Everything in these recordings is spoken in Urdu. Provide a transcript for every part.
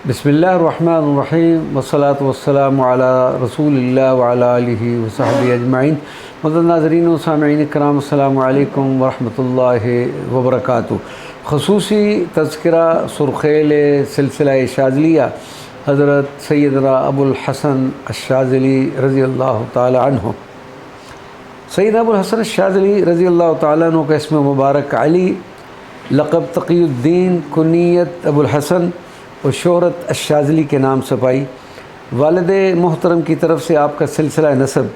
بسم اللہ الرحمن الرحیم والصلاة والسلام علی رسول اللہ وعلی آلہ وصحبہ اجمعین۔ معزز ناظرین و سامعین کرام، السلام علیکم ورحمۃ اللہ وبرکاتہ۔ خصوصی تذکرہ سرخیل سلسلہ شاذلیہ حضرت سیدنا ابو الحسن الشاذلی رضی اللہ تعالی عنہ۔ سیدنا ابو الحسن الشاذلی رضی اللہ تعالیٰ عنہ کا اسم مبارک علی، لقب تقی الدین، کنیت ابو الحسن اور شہرت الشاذلی کے نام سے پائی۔ والد محترم کی طرف سے آپ کا سلسلہ نسب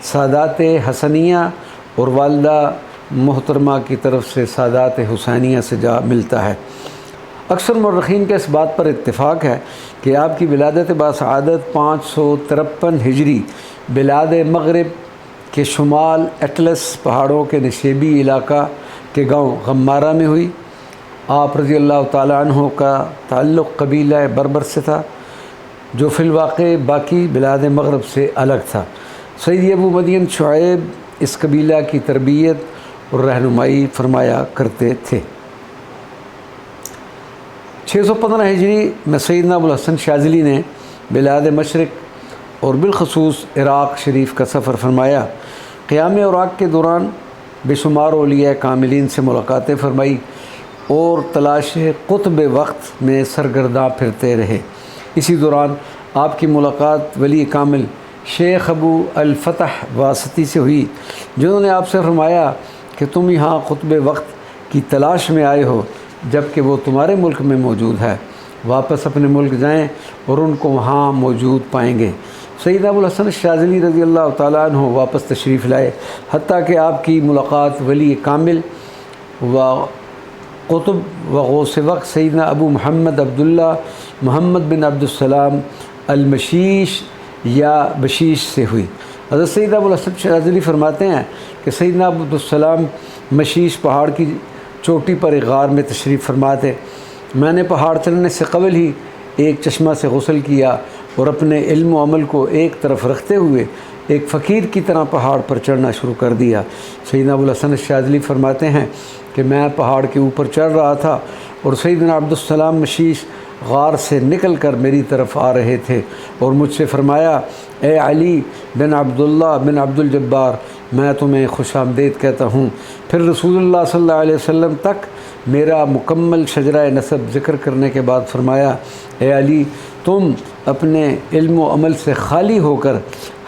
سادات حسنیہ اور والدہ محترمہ کی طرف سے سادات حسینیہ سے جا ملتا ہے۔ اکثر مورخین کا اس بات پر اتفاق ہے کہ آپ کی ولادت باسعادت 553 ہجری بلاد مغرب کے شمال اٹلس پہاڑوں کے نشیبی علاقہ کے گاؤں غمارہ میں ہوئی۔ آپ رضی اللہ تعالیٰ عنہ کا تعلق قبیلہ بربر سے تھا، جو فی الواقع باقی بلاد مغرب سے الگ تھا۔ سید ابو مدین شعیب اس قبیلہ کی تربیت اور رہنمائی فرمایا کرتے تھے۔ 615 ہجری میں سیدنا ابو الحسن شاذلی نے بلاد مشرق اور بالخصوص عراق شریف کا سفر فرمایا۔ قیام عراق کے دوران بے شمار اولیاء کاملین سے ملاقاتیں فرمائی اور تلاش قطب وقت میں سرگرداں پھرتے رہے۔ اسی دوران آپ کی ملاقات ولی کامل شیخ ابو الفتح واسطی سے ہوئی، جنہوں نے آپ سے فرمایا کہ تم یہاں قطب وقت کی تلاش میں آئے ہو، جب کہ وہ تمہارے ملک میں موجود ہے۔ واپس اپنے ملک جائیں اور ان کو وہاں موجود پائیں گے۔ سیدنا ابو الحسن الشاذلی رضی اللہ تعالیٰ عنہ واپس تشریف لائے، حتیٰ کہ آپ کی ملاقات ولی کامل و قطب و غوث وقت سیدنا ابو محمد عبداللہ محمد بن عبدالسلام المشیش یا بشیش سے ہوئی۔ حضرت سیدنا ابو الحسن شاذلی فرماتے ہیں کہ سیدنا ابو عبدالسلام مشیش پہاڑ کی چوٹی پر ایک غار میں تشریف فرما تھے۔ میں نے پہاڑ چڑھنے سے قبل ہی ایک چشمہ سے غسل کیا اور اپنے علم و عمل کو ایک طرف رکھتے ہوئے ایک فقیر کی طرح پہاڑ پر چڑھنا شروع کر دیا۔ سیدنا ابو الحسن الشاذلی فرماتے ہیں کہ میں پہاڑ کے اوپر چڑھ رہا تھا اور سیدنا عبدالسلام مشیش غار سے نکل کر میری طرف آ رہے تھے اور مجھ سے فرمایا، اے علی بن عبداللہ بن عبد الجبار، میں تمہیں خوش آمدید کہتا ہوں۔ پھر رسول اللہ صلی اللہ علیہ وسلم تک میرا مکمل شجرہ نسب ذکر کرنے کے بعد فرمایا، اے علی، تم اپنے علم و عمل سے خالی ہو کر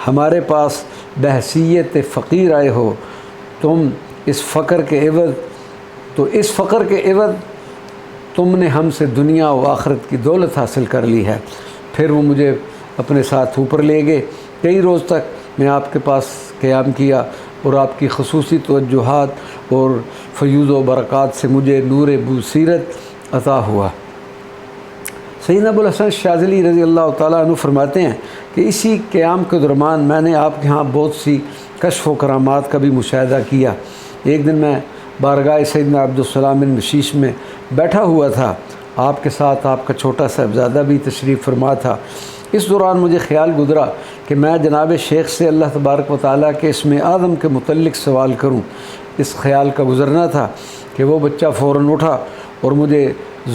ہمارے پاس بحیثیت فقیر آئے ہو۔ تم اس فقر کے عوض تم نے ہم سے دنیا و آخرت کی دولت حاصل کر لی ہے۔ پھر وہ مجھے اپنے ساتھ اوپر لے گئے۔ کئی روز تک میں آپ کے پاس قیام کیا اور آپ کی خصوصی توجہات اور فیوض و برکات سے مجھے نور بصیرت عطا ہوا۔ سیدنا ابو الحسن شاذلی رضی اللہ تعالیٰ عنہ فرماتے ہیں کہ اسی قیام کے دوران میں نے آپ کے ہاں بہت سی کشف و کرامات کا بھی مشاہدہ کیا۔ ایک دن میں بارگاہ سیدنا عبدالسلام بن مشیش میں بیٹھا ہوا تھا، آپ کے ساتھ آپ کا چھوٹا صاحبزادہ بھی تشریف فرما تھا۔ اس دوران مجھے خیال گزرا کہ میں جناب شیخ سے اللہ تبارک و تعالیٰ کے اسم اعظم کے متعلق سوال کروں۔ اس خیال کا گزرنا تھا کہ وہ بچہ فوراً اٹھا اور مجھے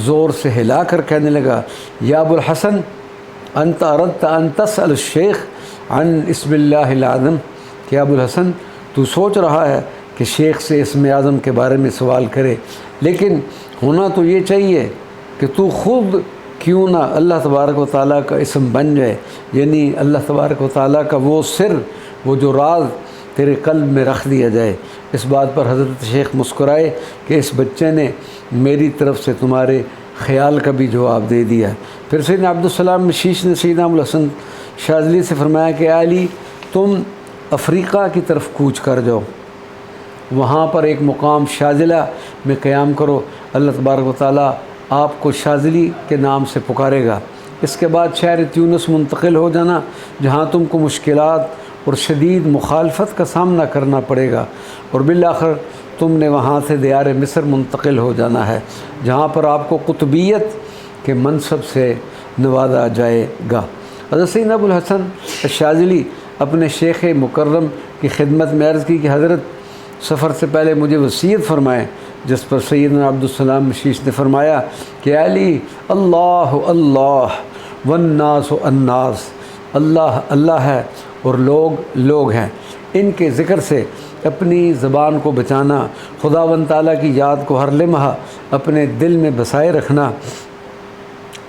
زور سے ہلا کر کہنے لگا، یا ابو الحسن، انت اردت ان تسأل الشیخ عن اسم اللہ العظم، کہ ابو الحسن، تو سوچ رہا ہے کہ شیخ سے اسم اعظم کے بارے میں سوال کرے، لیکن ہونا تو یہ چاہیے کہ تو خود کیوں نہ اللہ تبارک و تعالیٰ کا اسم بن جائے، یعنی اللہ تبارک و تعالیٰ کا وہ سر، وہ جو راز تیرے قلب میں رکھ دیا جائے۔ اس بات پر حضرت شیخ مسکرائے کہ اس بچے نے میری طرف سے تمہارے خیال کا بھی جواب دے دیا۔ پھر سیدنا عبدالسلام مشیش نے سیدنا ابو الحسن شاذلی سے فرمایا کہ علی، تم افریقہ کی طرف کوچ کر جاؤ، وہاں پر ایک مقام شاذلہ میں قیام کرو، اللہ تبارک و تعالیٰ آپ کو شاذلی کے نام سے پکارے گا۔ اس کے بعد شہر تیونس منتقل ہو جانا، جہاں تم کو مشکلات اور شدید مخالفت کا سامنا کرنا پڑے گا، اور بالآخر تم نے وہاں سے دیار مصر منتقل ہو جانا ہے، جہاں پر آپ کو قطبیت کے منصب سے نوازا جائے گا۔ حضرت سیدنا ابو الحسن الشاذلی اپنے شیخ مکرم کی خدمت میں عرض کی کہ حضرت، سفر سے پہلے مجھے وصیت فرمائیں جس پر سیدنا عبدالسلام مشیش نے فرمایا کہ علی اللہ اللہ والناس الناس، اللہ اللہ ہے اور لوگ لوگ ہیں۔ ان کے ذکر سے اپنی زبان کو بچانا، خداوند تعالیٰ کی یاد کو ہر لمحہ اپنے دل میں بسائے رکھنا،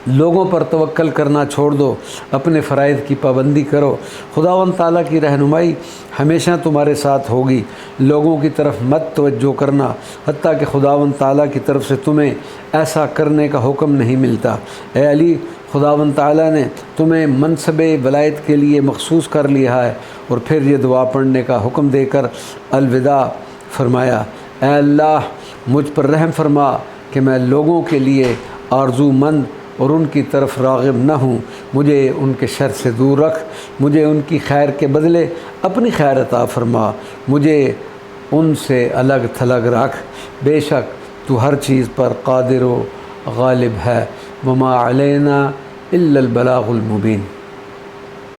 لوگوں پر توکل کرنا چھوڑ دو، اپنے فرائض کی پابندی کرو۔ خداوند تعالیٰ کی رہنمائی ہمیشہ تمہارے ساتھ ہوگی، لوگوں کی طرف مت توجہ کرنا حتیٰ کہ خداوند تعالیٰ کی طرف سے تمہیں ایسا کرنے کا حکم نہیں ملتا۔ اے علی، خداوند تعالیٰ نے تمہیں منصب ولایت کے لیے مخصوص کر لیا ہے۔ اور پھر یہ دعا پڑھنے کا حکم دے کر الوداع فرمایا، اے اللہ مجھ پر رحم فرما کہ میں لوگوں کے لیے آرزو مند اور ان کی طرف راغب نہ ہوں، مجھے ان کے شر سے دور رکھ، مجھے ان کی خیر کے بدلے اپنی خیر عطا فرما، مجھے ان سے الگ تھلگ رکھ، بے شک تو ہر چیز پر قادر و غالب ہے، وما علینا الا البلاغ المبین۔